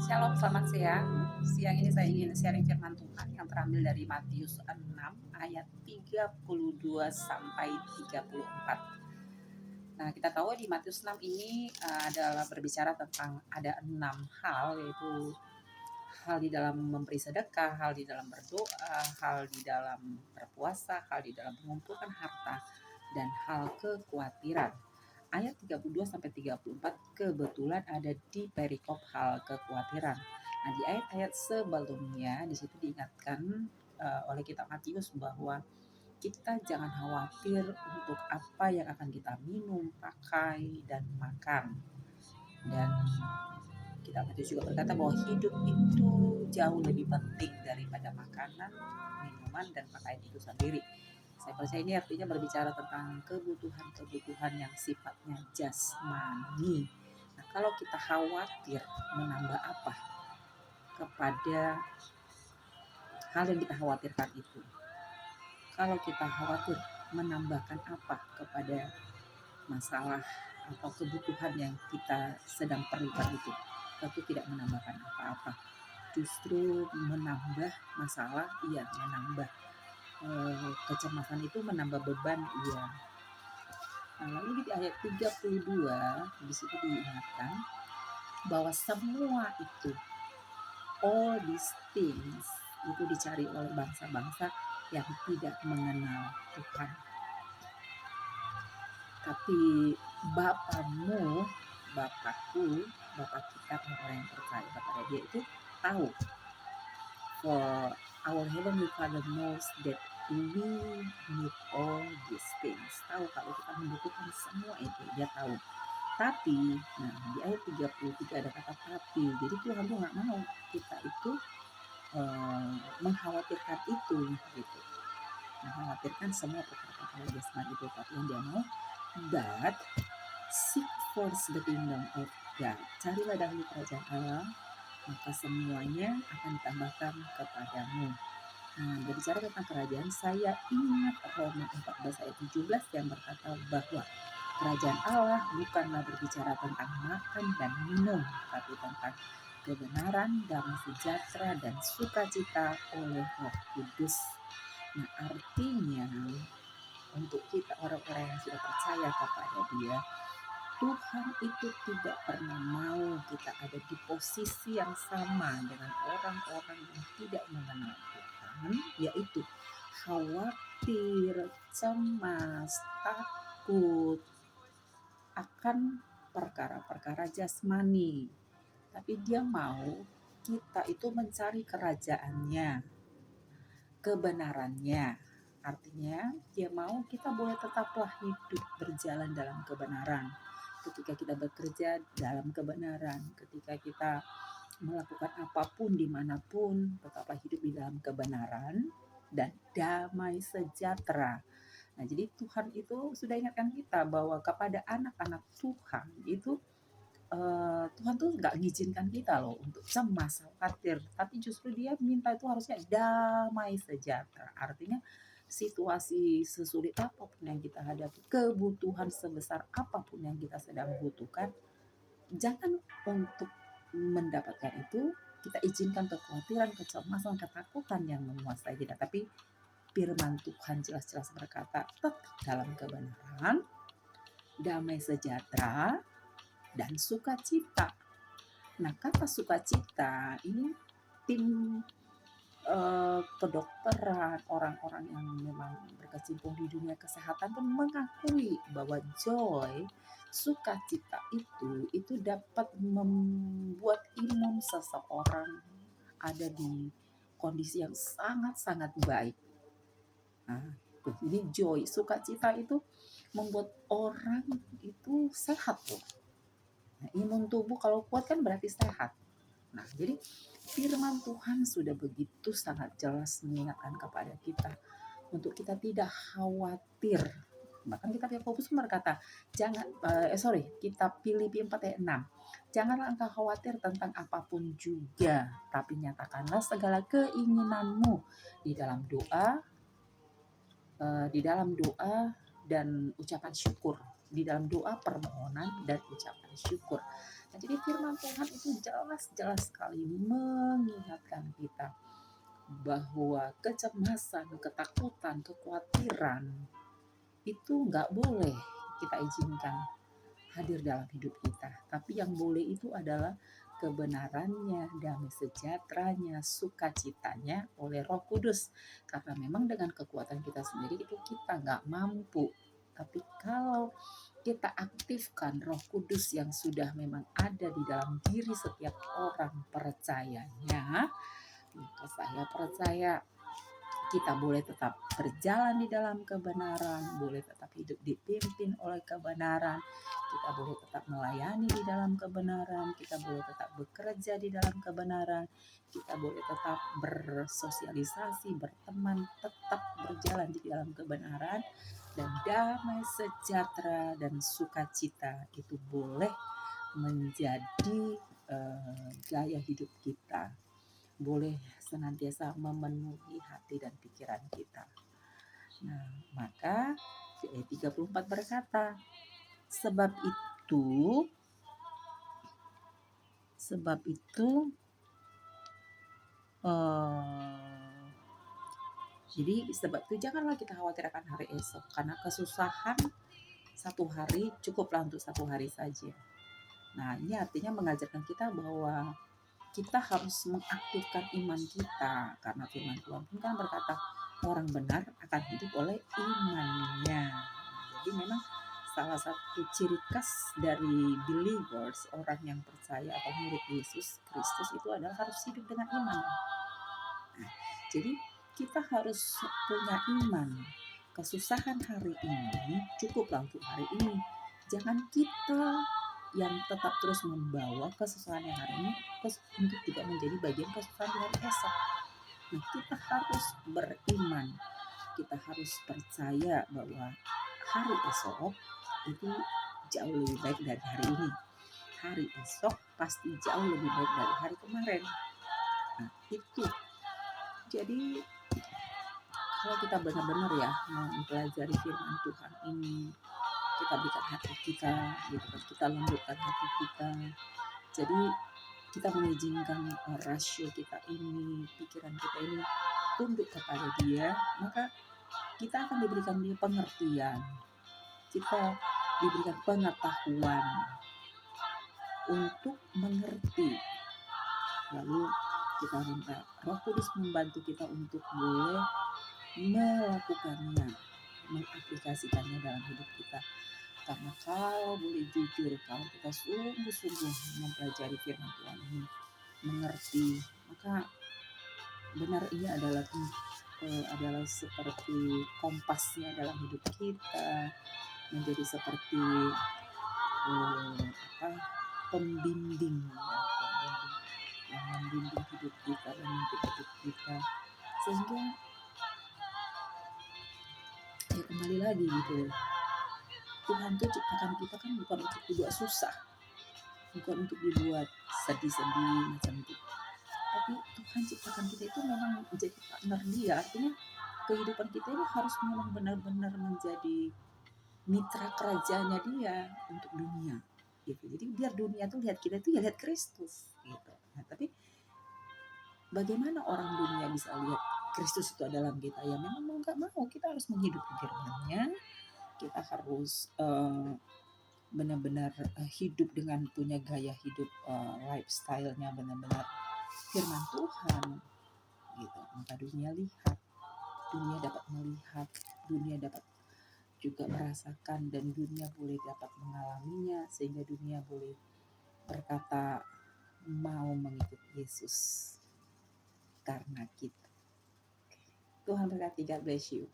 Shalom, selamat siang. Siang ini saya ingin sharing firman Tuhan yang terambil dari Matius 6 ayat 32 sampai 34. Nah, kita tahu di Matius 6 ini adalah berbicara tentang ada 6 hal, yaitu hal di dalam memberi sedekah, hal di dalam berdoa, hal di dalam berpuasa, hal di dalam mengumpulkan harta, dan hal kekhawatiran. Ayat 32 sampai 34 kebetulan ada di perikop hal kekhawatiran. Nah, di ayat-ayat sebelumnya di situ diingatkan oleh kitab Matius bahwa kita jangan khawatir untuk apa yang akan kita minum, pakai, dan makan. Dan kitab Matius juga berkata bahwa hidup itu jauh lebih penting daripada makanan, minuman, dan pakaian itu sendiri. Saya percaya ini artinya berbicara tentang kebutuhan-kebutuhan yang sifatnya jasmani. Nah, kalau kita khawatir menambah apa kepada hal yang kita khawatirkan itu, kalau kita khawatir menambahkan apa kepada masalah atau kebutuhan yang kita sedang perlukan itu, tentu tidak menambahkan apa-apa, justru menambah masalah, menambah kecemasan itu, menambah beban, Nah, lalu di ayat 32 di situ diingatkan bahwa semua itu, all these things, itu dicari oleh bangsa-bangsa yang tidak mengenal Tuhan. Tapi Bapamu, Bapakku, Bapak kita, orang yang percaya kepada Dia itu tahu. For our Heavenly Father knows that we need all these things. Tahu kalau kita membutuhkan semua itu, Dia tahu. Tapi, nah di ayat 33 ada kata tapi. Jadi Tuhan tuh nggak mau kita itu mengkhawatirkan itu, gitu. Mengkhawatirkan semua perkara-perkara jasmani itu, tapi yang Dia mau, but seek first the kingdom of God. Carilah dahulu kerajaan Allah, maka semuanya akan ditambahkan kepadamu. Nah, berbicara tentang kerajaan, saya ingat Roma 14 ayat 17 yang berkata bahwa kerajaan Allah bukanlah berbicara tentang makan dan minum, tapi tentang kebenaran, damai sejahtera, dan sukacita oleh Roh Kudus. Nah, artinya untuk kita orang-orang yang sudah percaya kepada Dia, Tuhan itu tidak pernah mau kita ada di posisi yang sama dengan orang-orang yang tidak mengenal Tuhan, yaitu khawatir, cemas, takut akan perkara-perkara jasmani. Tapi Dia mau kita itu mencari kerajaannya, kebenarannya. Artinya Dia mau kita boleh tetaplah hidup berjalan dalam kebenaran. Ketika kita bekerja dalam kebenaran, ketika kita melakukan apapun dimanapun, tetaplah hidup di dalam kebenaran dan damai sejahtera. Nah, jadi Tuhan itu sudah ingatkan kita bahwa kepada anak-anak Tuhan itu Tuhan tuh nggak mengizinkan kita loh untuk cemas, khawatir, tapi justru Dia minta itu harusnya damai sejahtera. Artinya situasi sesulit apapun yang kita hadapi, kebutuhan sebesar apapun yang kita sedang butuhkan, jangan untuk mendapatkan itu kita izinkan kekhawatiran, kecemasan, ketakutan yang menguasai kita. Tapi firman Tuhan jelas-jelas berkata, tetap dalam kebenaran, damai sejahtera, dan sukacita. Nah, kata sukacita ini tim kedokteran, orang-orang yang memang berkecimpung di dunia kesehatan pun mengakui bahwa joy, sukacita itu dapat membuat imun seseorang ada di kondisi yang sangat-sangat baik. Nah, jadi joy, sukacita itu membuat orang itu sehat loh. Nah, imun tubuh kalau kuat kan berarti sehat. Nah, jadi firman Tuhan sudah begitu sangat jelas mengingatkan kepada kita untuk kita tidak khawatir. Bahkan kitab Yakobus berkata, kitab Filipi 4 ayat 6. Janganlah engkau khawatir tentang apapun juga, tapi nyatakanlah segala keinginanmu di dalam doa dan ucapan syukur, di dalam doa, permohonan, dan ucapan syukur. Nah, jadi firman Tuhan itu jelas-jelas sekali mengingatkan kita bahwa kecemasan, ketakutan, kekhawatiran itu nggak boleh kita izinkan hadir dalam hidup kita. Tapi yang boleh itu adalah kebenarannya, damai sejahteranya, sukacitanya oleh Roh Kudus. Karena memang dengan kekuatan kita sendiri itu kita nggak mampu. Tapi kalau kita aktifkan Roh Kudus yang sudah memang ada di dalam diri setiap orang percayanya, maka saya percaya kita boleh tetap berjalan di dalam kebenaran, boleh tetap hidup dipimpin oleh kebenaran, kita boleh tetap melayani di dalam kebenaran, kita boleh tetap bekerja di dalam kebenaran, kita boleh tetap bersosialisasi, berteman, tetap berjalan di dalam kebenaran, dan damai sejahtera dan sukacita itu boleh menjadi gaya hidup kita, boleh senantiasa memenuhi hati dan pikiran kita. Nah, maka ayat 34 berkata, sebab itu jadi sebab itu janganlah kita khawatir akan hari esok, karena kesusahan satu hari cukuplah untuk satu hari saja. Nah, ini artinya mengajarkan kita bahwa kita harus mengaktifkan iman kita, karena firman Tuhan pun kan berkata orang benar akan hidup oleh imannya. Jadi memang salah satu ciri khas dari believers, orang yang percaya atau murid Yesus Kristus itu adalah harus hidup dengan iman. Nah, jadi kita harus punya iman. Kesusahan hari ini cukuplah untuk hari ini. Jangan kita yang tetap terus membawa kesusahan yang hari ini untuk tidak menjadi bagian kesusahan di hari esok. Nah, kita harus beriman, kita harus percaya bahwa hari esok itu jauh lebih baik dari hari ini. Hari esok pasti jauh lebih baik dari hari kemarin. Nah, itu. Jadi kalau kita benar-benar ya mempelajari firman Tuhan ini, kita berikan hati kita, gitu kan, kita lembutkan hati kita. Jadi kita mengizinkan rasio kita ini, pikiran kita ini tunduk kepada Dia, maka kita akan diberikan dia pengertian, kita diberikan pengetahuan untuk mengerti. Lalu kita minta Roh Kudus membantu kita untuk boleh melakukannya, mengaplikasikannya dalam hidup kita. Karena kalau boleh jujur, kalau kita sungguh-sungguh mempelajari firman Tuhan ini, mengerti, maka benar ini adalah seperti kompasnya dalam hidup kita, menjadi seperti pembimbing yang membimbing hidup kita, memimpin hidup kita, sehingga ya kembali lagi gitu, Tuhan tuh ciptakan kita kan bukan untuk dibuat susah, bukan untuk dibuat sedih-sedih macam itu, tapi Tuhan ciptakan kita itu memang menjadi partner Dia. Artinya kehidupan kita ini harus memang benar-benar menjadi mitra kerajaannya Dia untuk dunia gitu. Jadi biar dunia tuh lihat kita itu ya lihat Kristus gitu. Nah, tapi bagaimana orang dunia bisa lihat Kristus itu dalam kita? Ya memang mau nggak mau kita harus menghidupi firman-Nya. Kita harus benar-benar hidup dengan punya gaya hidup, lifestyle-nya benar-benar firman Tuhan gitu. Maka dunia lihat, dunia dapat melihat, dunia dapat juga merasakan, dan dunia boleh dapat mengalaminya, sehingga dunia boleh berkata mau mengikut Yesus karena kita. Tuhan berkati, God bless you.